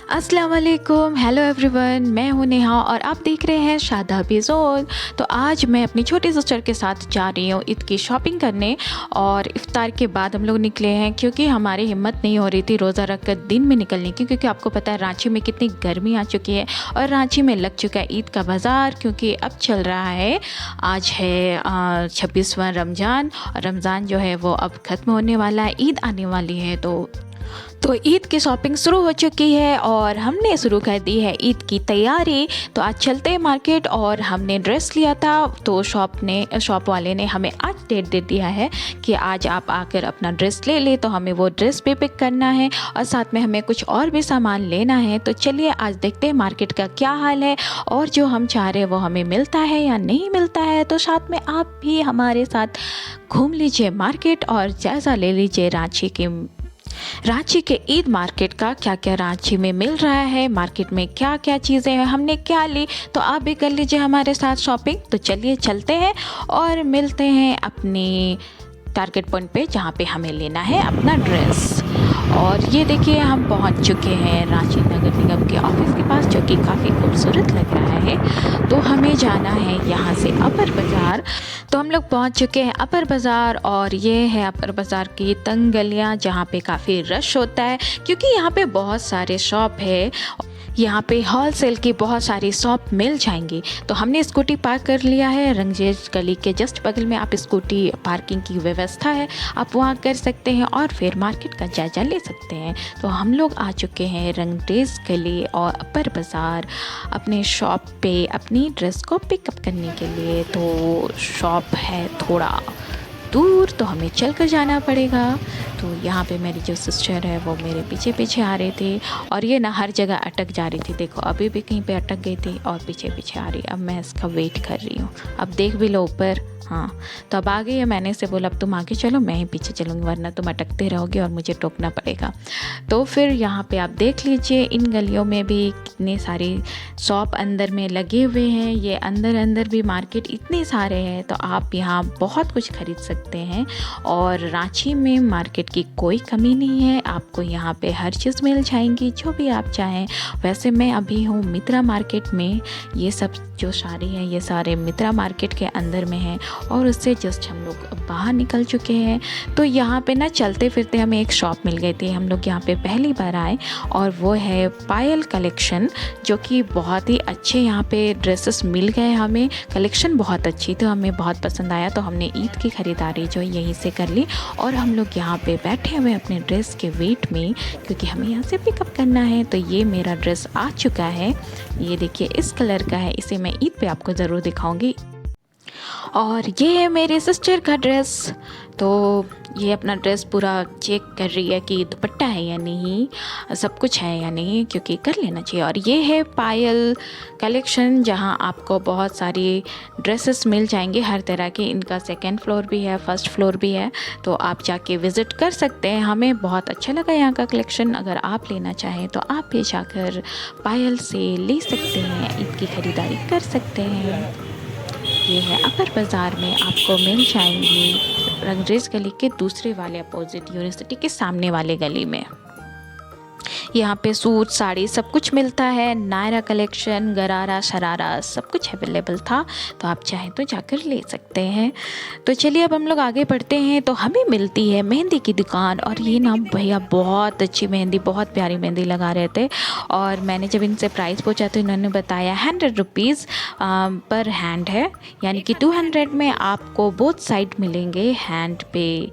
अस्सलाम वालेकुम, hello everyone, मैं हूँ नेहा और आप देख रहे हैं शादाबी ज़ोन। तो आज मैं अपनी छोटी सिस्टर के साथ जा रही हूँ ईद की शॉपिंग करने और इफ्तार के बाद हम लोग निकले हैं क्योंकि हमारी हिम्मत नहीं हो रही थी रोज़ा रख कर दिन में निकलने की, क्योंकि आपको पता है रांची में कितनी गर्मी आ चुकी है और रांची में लग चुका है ईद का बाज़ार, क्योंकि अब चल रहा है, आज है 26वां रमज़ान और रमज़ान जो है वो अब ख़त्म होने वाला है, ईद आने वाली है। तो ईद की शॉपिंग शुरू हो चुकी है और हमने शुरू कर दी है ईद की तैयारी। तो आज चलते हैं मार्केट और हमने ड्रेस लिया था, तो शॉप वाले ने हमें आज डेट दे दिया है कि आज आप आकर अपना ड्रेस ले ले, तो हमें वो ड्रेस भी पिक करना है और साथ में हमें कुछ और भी सामान लेना है। तो चलिए आज देखते हैं मार्केट का क्या हाल है और जो हम चाह रहे हैं वो हमें मिलता है या नहीं मिलता है। तो साथ में आप भी हमारे साथ घूम लीजिए मार्केट और जायज़ा ले लीजिए रांची के ईद मार्केट का, क्या क्या रांची में मिल रहा है, मार्केट में क्या क्या चीज़ें हैं, हमने क्या ली। तो आप भी कर लीजिए हमारे साथ शॉपिंग। तो चलिए चलते हैं और मिलते हैं अपनी टारगेट पॉइंट पे जहाँ पे हमें लेना है अपना ड्रेस। और ये देखिए हम पहुँच चुके हैं रांची नगर निगम के ऑफिस के पास, जो कि काफ़ी खूबसूरत लग रहा है। तो हमें जाना है यहाँ से अपर बाज़ार। तो हम लोग पहुँच चुके हैं अपर बाज़ार और ये है अपर बाज़ार की तंग गलियाँ जहाँ पे काफ़ी रश होता है, क्योंकि यहाँ पे बहुत सारे शॉप है, यहाँ पे होलसेल की बहुत सारी शॉप मिल जाएंगी। तो हमने स्कूटी पार्क कर लिया है रंगरेज गली के जस्ट बगल में। आप स्कूटी पार्किंग की व्यवस्था है, आप वहाँ कर सकते हैं और फिर मार्केट का जायज़ा ले सकते हैं। तो हम लोग आ चुके हैं रंगरेज गली और अपर बाज़ार अपने शॉप पे अपनी ड्रेस को पिकअप करने के लिए। तो शॉप है थोड़ा दूर, तो हमें चल कर जाना पड़ेगा। तो यहाँ पे मेरी जो सिस्टर है वो मेरे पीछे पीछे आ रही थी और ये ना हर जगह अटक जा रही थी। देखो अभी भी कहीं पे अटक गई थी और पीछे पीछे आ रही है। अब मैं इसका वेट कर रही हूँ, अब देख भी लो ऊपर। हाँ, तो अब आ गई है। मैंने इसे बोला अब तुम आगे चलो, मैं ही पीछे चलूँगी, वरना तुम अटकते रहोगे और मुझे टोकना पड़ेगा। तो फिर यहाँ पे आप देख लीजिए इन गलियों में भी कितने सारे शॉप अंदर में लगे हुए हैं। ये अंदर भी मार्केट इतने सारे हैं, तो आप यहाँ बहुत कुछ खरीद सकते हैं और रांची में मार्केट की कोई कमी नहीं है। आपको यहाँ पे हर चीज़ मिल जाएंगी जो भी आप चाहें। वैसे मैं अभी हूँ मित्रा मार्केट में, ये सब जो साड़ी है ये सारे मित्रा मार्केट के अंदर में है और उससे जस्ट हम लोग बाहर निकल चुके हैं। तो यहाँ पे ना चलते फिरते हमें एक शॉप मिल गई थी, हम लोग यहाँ पे पहली बार आए और वो है पायल कलेक्शन, जो कि बहुत ही अच्छे यहाँ पे ड्रेसेस मिल गए हमें। कलेक्शन बहुत अच्छी थी, हमें बहुत पसंद आया, तो हमने ईद की ख़रीदारी जो यहीं से कर ली और हम लोग यहाँ पे बैठे हुए अपने ड्रेस के वेट में, क्योंकि हमें यहाँ से पिकअप करना है। तो ये मेरा ड्रेस आ चुका है, ये देखिए इस कलर का है, इसे मैं ईद पे आपको ज़रूर दिखाऊंगी। और ये है मेरे सिस्टर का ड्रेस। तो ये अपना ड्रेस पूरा चेक कर रही है कि दुपट्टा है या नहीं, सब कुछ है या नहीं, क्योंकि कर लेना चाहिए। और ये है पायल कलेक्शन, जहां आपको बहुत सारी ड्रेसेस मिल जाएंगे हर तरह के। इनका सेकंड फ्लोर भी है, फर्स्ट फ्लोर भी है, तो आप जाके विज़िट कर सकते हैं। हमें बहुत अच्छा लगा यहाँ का कलेक्शन। अगर आप लेना चाहें तो आप भी जाकर पायल से ले सकते हैं, ईद की ख़रीदारी कर सकते हैं। ये है अपर बाज़ार में, आपको मिल जाएंगी रंगरेज गली के दूसरे वाले अपोजिट यूनिवर्सिटी के सामने वाले गली में। यहाँ पे सूट साड़ी सब कुछ मिलता है, नायरा कलेक्शन, गरारा शरारा सब कुछ अवेलेबल था, तो आप चाहें तो जाकर ले सकते हैं। तो चलिए अब हम लोग आगे बढ़ते हैं। तो हमें मिलती है मेहंदी की दुकान और ये ना भैया बहुत अच्छी मेहंदी, बहुत प्यारी मेहंदी लगा रहे थे। और मैंने जब इनसे प्राइस पूछा तो इन्होंने बताया 100 रुपीज़ पर हैंड है, यानी कि 200 में आपको बोथ साइड मिलेंगे हैंड पे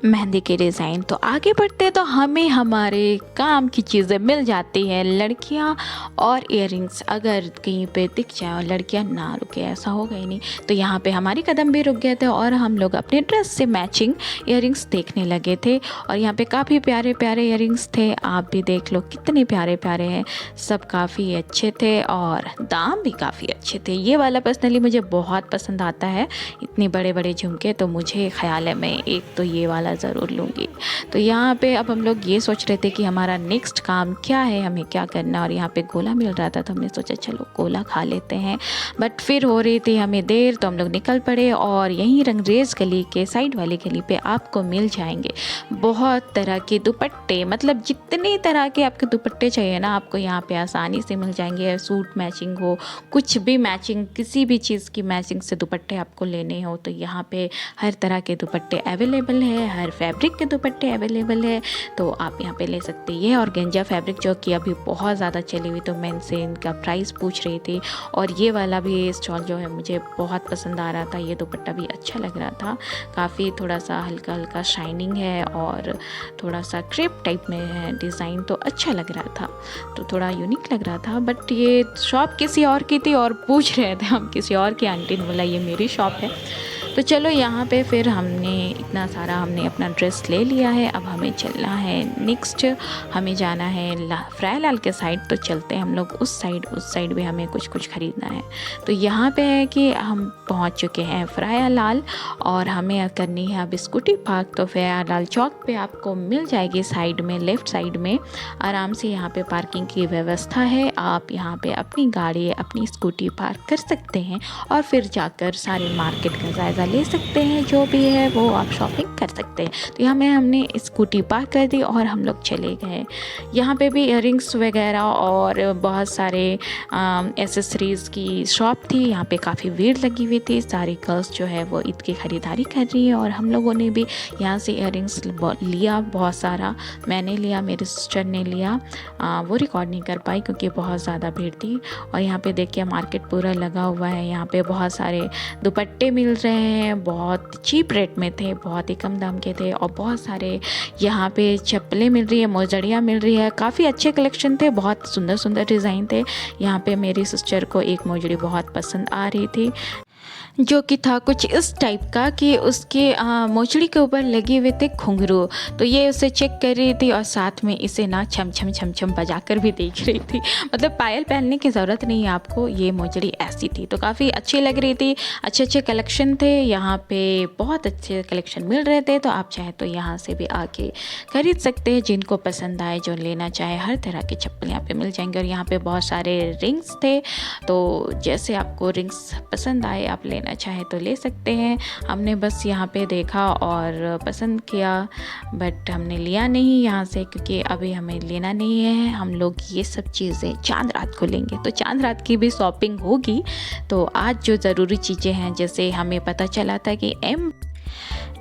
मेहंदी के डिज़ाइन। तो आगे बढ़ते तो हमें हमारे काम की चीज़ें मिल जाती हैं, लड़कियां और इयररिंग्स। अगर कहीं पे दिख जाए और लड़कियां ना रुके, ऐसा होगा ही नहीं, तो यहाँ पे हमारी कदम भी रुक गए थे और हम लोग अपने ड्रेस से मैचिंग इयररिंग्स देखने लगे थे। और यहाँ पे काफ़ी प्यारे प्यारे इयररिंग्स थे, आप भी देख लो कितने प्यारे प्यारे हैं, सब काफ़ी अच्छे थे और दाम भी काफ़ी अच्छे थे। ये वाला पर्सनली मुझे बहुत पसंद आता है, इतने बड़े बड़े झुमके, तो मुझे ख्याल है मैं एक तो ये वाला वाला ज़रूर लूँगी। तो यहाँ पे अब हम लोग ये सोच रहे थे कि हमारा नेक्स्ट काम क्या है, हमें क्या करना है। और यहाँ पे गोला मिल रहा था तो हमने सोचा चलो गोला खा लेते हैं। बट फिर हो रही थी हमें देर, तो हम लोग निकल पड़े और यहीं रंगरेज गली के साइड वाली गली पे आपको मिल जाएंगे बहुत तरह के दुपट्टे। मतलब जितने तरह के आपके दुपट्टे चाहिए ना, आपको यहाँ पे आसानी से मिल जाएंगे। सूट मैचिंग हो, कुछ भी मैचिंग, किसी भी चीज़ की मैचिंग से दुपट्टे आपको लेने हो तो यहाँ पे हर तरह के दुपट्टे अवेलेबल है, हर फैब्रिक के दुपट्टे अवेलेबल है। तो आप यहाँ पे ले सकते हैं। ये ऑर्गेंजा फैब्रिक जो कि अभी बहुत ज़्यादा चली हुई, तो मैं इनसे इनका प्राइस पूछ रही थी। और ये वाला भी स्टॉल जो है मुझे बहुत पसंद आ रहा था। ये दुपट्टा भी अच्छा लग रहा था, काफ़ी थोड़ा सा हल्का हल्का शाइनिंग है और थोड़ा सा क्रेप टाइप में है डिज़ाइन, तो अच्छा लग रहा था, तो थोड़ा यूनिक लग रहा था। बट ये शॉप किसी और की थी और पूछ रहे थे हम किसी और की। आंटी ने बोला ये मेरी शॉप है। तो चलो यहाँ पे फिर हमने इतना सारा हमने अपना ड्रेस ले लिया है। अब हमें चलना है नेक्स्ट, हमें जाना है फ्राय लाल के साइड। तो चलते हैं हम लोग उस साइड भी हमें कुछ ख़रीदना है। तो यहाँ पे है कि हम पहुँच चुके हैं फ्राय लाल और हमें करनी है अब स्कूटी पार्क। तो फ्राय लाल चौक पे आपको मिल जाएगी साइड में, लेफ़्ट साइड में आराम से यहाँ पे पार्किंग की व्यवस्था है। आप यहाँ पे अपनी गाड़ी, अपनी स्कूटी पार्क कर सकते हैं और फिर जाकर सारे मार्केट का जायज़ा ले सकते हैं। जो भी है वो आप शॉपिंग कर सकते हैं। तो यहाँ में हमने स्कूटी पार्क कर दी और हम लोग चले गए। यहाँ पे भी इयररिंग्स वगैरह और बहुत सारे एसेसरीज़ की शॉप थी। यहाँ पे काफ़ी भीड़ लगी हुई थी। सारी गर्ल्स जो है वो ईद की ख़रीदारी कर रही है और हम लोगों ने भी यहाँ से इयररिंग्स लिया बहुत सारा। मैंने लिया, मेरे सिस्टर ने लिया, वो रिकॉर्ड नहीं कर पाई क्योंकि बहुत ज़्यादा भीड़ थी। और यहाँ पे देखिए मार्केट पूरा लगा हुआ है। यहाँ पे बहुत सारे दुपट्टे मिल रहे हैं, बहुत चीप रेट में थे, बहुत ही कम दाम के थे। और बहुत सारे यहाँ पे चप्पलें मिल रही है, मोजड़ियाँ मिल रही है, काफ़ी अच्छे कलेक्शन थे, बहुत सुंदर सुंदर डिज़ाइन थे। यहाँ पे मेरी सिस्टर को एक मोजड़ी बहुत पसंद आ रही थी जो कि था कुछ इस टाइप का कि उसके मोचड़ी के ऊपर लगे हुए थे घुंघरू। तो ये उसे चेक कर रही थी और साथ में इसे ना छम छम छम छम बजा कर भी देख रही थी। मतलब पायल पहनने की ज़रूरत नहीं है आपको, ये मोचड़ी ऐसी थी। तो काफ़ी अच्छी लग रही थी, अच्छे अच्छे कलेक्शन थे यहाँ पे, बहुत अच्छे कलेक्शन मिल रहे थे। तो आप चाहे तो यहाँ से भी आके खरीद सकते हैं, जिनको पसंद आए, जो लेना चाहे हर तरह के चप्पल यहाँ पे मिल जाएंगे। और यहाँ पे बहुत सारे रिंग्स थे, तो जैसे आपको रिंग्स पसंद आए आप लेना चाहे तो ले सकते हैं। हमने बस यहाँ पे देखा और पसंद किया, बट हमने लिया नहीं यहाँ से क्योंकि अभी हमें लेना नहीं है। हम लोग ये सब चीज़ें चांद रात को लेंगे, तो चांद रात की भी शॉपिंग होगी। तो आज जो ज़रूरी चीज़ें हैं, जैसे हमें पता चला था कि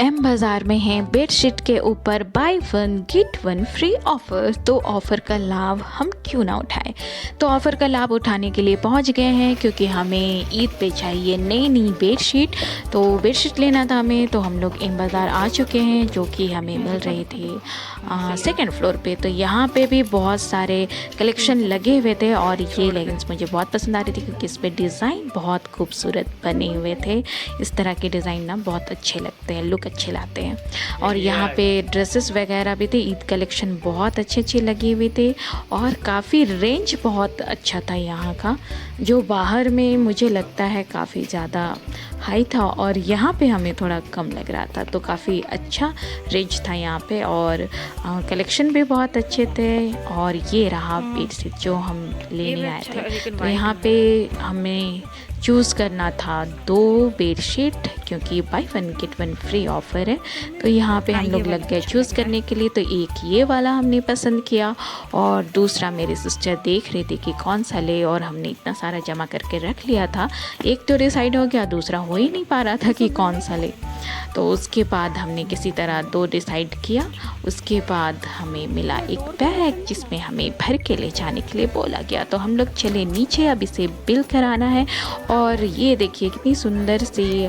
एम बाज़ार में है बेडशीट के ऊपर by one get one free offer. तो ऑफ़र का लाभ हम क्यों ना उठाएं। तो ऑफ़र का लाभ उठाने के लिए पहुंच गए हैं क्योंकि हमें ईद पे चाहिए नई बेडशीट। तो बेडशीट लेना था हमें, तो हम लोग एम बाज़ार आ चुके हैं, जो कि हमें मिल रही थी सेकंड फ्लोर पे। तो यहाँ पे भी बहुत सारे कलेक्शन लगे हुए थे और ये लेगिंग्स मुझे बहुत पसंद आ रही थी क्योंकि इस पर डिज़ाइन बहुत खूबसूरत बने हुए थे। इस तरह के डिज़ाइन ना बहुत अच्छे लगते हैं, लुक अच्छे लाते हैं। और यहाँ पे ड्रेसेस वगैरह भी थे, ईद कलेक्शन बहुत अच्छी लगी हुई थी और काफ़ी रेंज बहुत अच्छा था यहाँ का, जो बाहर में मुझे लगता है काफ़ी ज़्यादा हाई था और यहाँ पे हमें थोड़ा कम लग रहा था। तो काफ़ी अच्छा रेंज था यहाँ पे और कलेक्शन भी बहुत अच्छे थे। और ये रहा बेडशीट जो हम लेने आए थे। तो यहाँ पे हमें चूज़ करना था 2 बेडशीट क्योंकि by one get one free offer है। तो यहाँ पे हम लोग लग गए चूज़ करने के लिए। तो एक ये वाला हमने पसंद किया और दूसरा मेरी सिस्टर देख रही थी कि कौन सा ले, और हमने इतना सारा जमा करके रख लिया था, एक तो डिसाइड हो गया, दूसरा हो ही नहीं पा रहा था कि कौन सा ले। तो उसके बाद हमने किसी तरह 2 डिसाइड किया। उसके बाद हमें मिला एक बैग जिसमें हमें भर के ले जाने के लिए बोला गया। तो हम लोग चले नीचे, अब इसे बिल कराना है। और ये देखिए कितनी सुंदर सी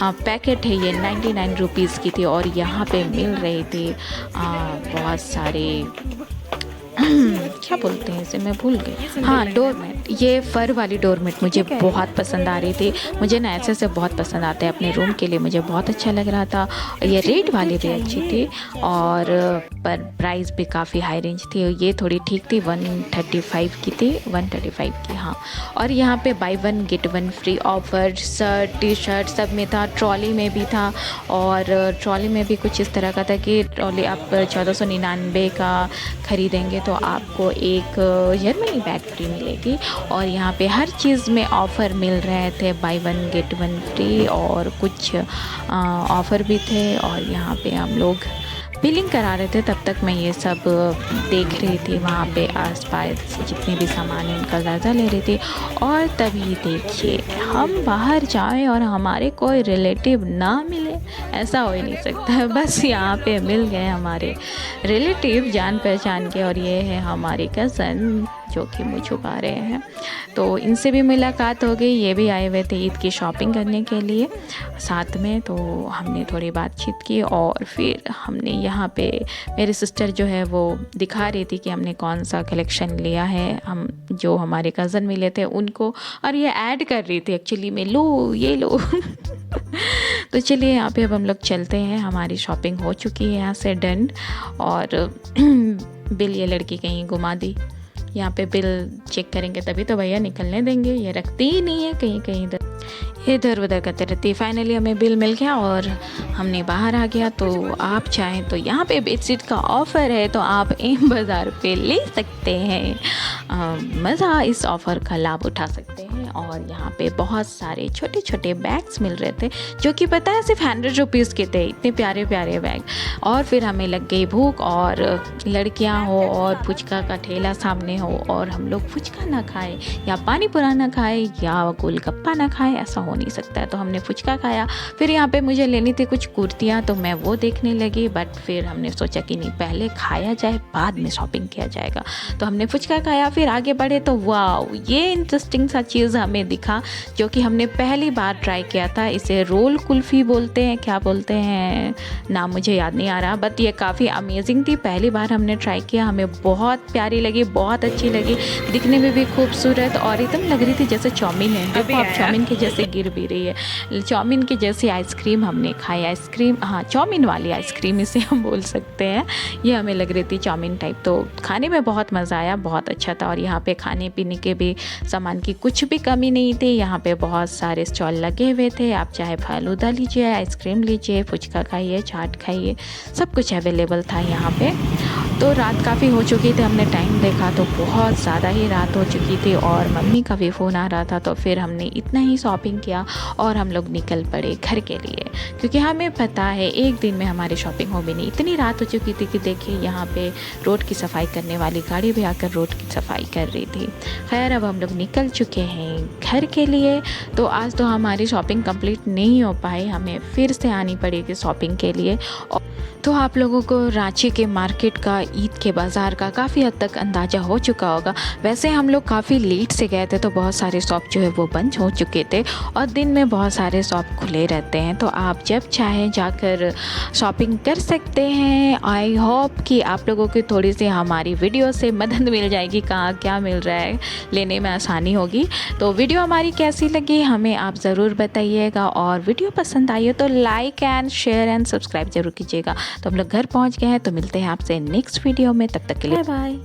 पैकेट है, ये 99 रुपीज़ की थी और यहाँ पे मिल रहे थे बहुत सारे क्या बोलते हैं इसे, मैं भूल गई। हाँ, डोरमेट। ये फ़र वाली डोरमेट मुझे बहुत पसंद आ रही थी। मुझे ना ऐसे बहुत पसंद आते हैं अपने रूम के लिए, मुझे बहुत अच्छा लग रहा था। ये रेड वाली भी अच्छी थी और पर प्राइस भी काफ़ी हाई रेंज थी। ये थोड़ी ठीक थी, 135 की थी, 135 की। हाँ, और यहाँ पे by one get one free offer shirt T shirt सब में था, ट्रॉली में भी था। और ट्रॉली में भी कुछ इस तरह का था कि ट्रॉली आप 1499 का ख़रीदेंगे तो आपको एक जर्मनी बैग फ्री मिलेगी। और यहाँ पे हर चीज़ में ऑफ़र मिल रहे थे, by one get one free, और कुछ ऑफ़र भी थे। और यहाँ पे हम लोग बिलिंग करा रहे थे, तब तक मैं ये सब देख रही थी। वहाँ पे आसपास जितने भी सामान हैं उनका जायज़ा ले रही थी। और तभी देखिए, हम बाहर जाएं और हमारे कोई रिलेटिव ना मिले, ऐसा हो ही नहीं सकता है। बस यहाँ पे मिल गए हमारे रिलेटिव जान पहचान के, और ये है हमारे कज़न जो कि मुँह छुपा रहे हैं। तो इनसे भी मुलाकात हो गई, ये भी आए हुए थे ईद की शॉपिंग करने के लिए साथ में। तो हमने थोड़ी बातचीत की और फिर हमने यहाँ पे मेरी सिस्टर जो है वो दिखा रही थी कि हमने कौन सा कलेक्शन लिया है, हम जो हमारे कज़न मिले थे उनको, और ये ऐड कर रही थी एक्चुअली में, लो ये लो। तो चलिए यहाँ पे अब हम लोग चलते हैं, हमारी शॉपिंग हो चुकी है यहाँ से डन। और बिल ये लड़की कहीं घुमा दी, यहाँ पे बिल चेक करेंगे तभी तो भैया निकलने देंगे, ये रखती ही नहीं है, कहीं कहीं इधर उधर करते रहती है। फाइनली हमें बिल मिल गया और हमने बाहर आ गया। तो आप चाहें तो यहाँ पे बेडशीट का ऑफ़र है तो आप एम बाज़ार पे ले सकते हैं, मज़ा इस ऑफ़र का लाभ उठा सकते हैं। और यहाँ पे बहुत सारे छोटे छोटे बैग्स मिल रहे थे जो कि पता है सिर्फ 100 रुपीज़ के थे, इतने प्यारे प्यारे बैग। और फिर हमें लग गई भूख, और लड़कियाँ हो और फुचका का ठेला सामने हो और हम लोग फुचका ना खाए या पानी पूरा ना खाए या गोलगप्पा ना खाए, ऐसा हो नहीं सकता है। तो हमने फुचका खाया। फिर यहाँ पे मुझे लेनी थी कुछ कुर्तियाँ, तो मैं वो देखने लगी, बट फिर हमने सोचा कि नहीं, पहले खाया जाए बाद में शॉपिंग किया जाएगा। तो हमने फुचका खाया, फिर आगे बढ़े तो वाह, ये इंटरेस्टिंग सा चीज़ हमें दिखा जो कि हमने पहली बार ट्राई किया था। इसे रोल कुल्फ़ी बोलते हैं, क्या बोलते हैं नाम मुझे याद नहीं आ रहा, बट ये काफ़ी अमेजिंग थी। पहली बार हमने ट्राई किया, हमें बहुत प्यारी लगी, बहुत अच्छी लगी, दिखने में भी खूबसूरत, और एकदम लग रही थी जैसे चाउमीन है। देखो आप, चाउमीन के जैसे गिर भी रही है, चाउमीन के जैसी आइसक्रीम हमने खाई। आइसक्रीम, हाँ, चाउमीन वाली आइसक्रीम इसे हम बोल सकते हैं। ये हमें लग रही थी चाउमीन टाइप। तो खाने में बहुत मज़ा आया, बहुत अच्छा था। और यहाँ पे खाने पीने के भी सामान की कुछ भी कमी नहीं थी। यहाँ पे बहुत सारे स्टॉल लगे हुए थे, आप चाहे फालूदा लीजिए, आइसक्रीम लीजिए, फुचका खाइए, चाट खाइए, सब कुछ अवेलेबल था यहाँ पे। तो रात काफ़ी हो चुकी थी, हमने टाइम देखा तो बहुत ज़्यादा ही रात हो चुकी थी और मम्मी का भी फ़ोन आ रहा था। तो फिर हमने इतना ही शॉपिंग किया और हम लोग निकल पड़े घर के लिए, क्योंकि हमें पता है एक दिन में हमारी शॉपिंग हो भी नहीं। इतनी रात हो चुकी थी कि देखिए यहाँ पे रोड की सफाई करने वाली गाड़ी भी आकर रोड की सफाई कर रही थी। खैर, अब हम लोग निकल चुके हैं घर के लिए। तो आज तो हमारी शॉपिंग कंप्लीट नहीं हो पाई, हमें फिर से आनी पड़ेगी शॉपिंग के लिए। तो आप लोगों को रांची के मार्केट का, ईद के बाज़ार का काफ़ी हद तक अंदाज़ा हो चुका होगा। वैसे हम लोग काफ़ी लेट से गए थे तो बहुत सारे शॉप जो है वो बंद हो चुके थे और दिन में बहुत सारे शॉप खुले रहते हैं। तो आप जब चाहें जाकर शॉपिंग कर सकते हैं। आई होप कि आप लोगों की थोड़ी सी हमारी वीडियो से मदद मिल जाएगी, कहाँ क्या मिल रहा है, लेने में आसानी होगी। तो वीडियो हमारी कैसी लगी हमें आप ज़रूर बताइएगा, और वीडियो पसंद आई हो तो like and share and subscribe ज़रूर कीजिएगा। तो हम लोग घर पहुंच गए हैं, तो मिलते हैं आपसे नेक्स्ट वीडियो में, तब तक के लिए बाय बाय।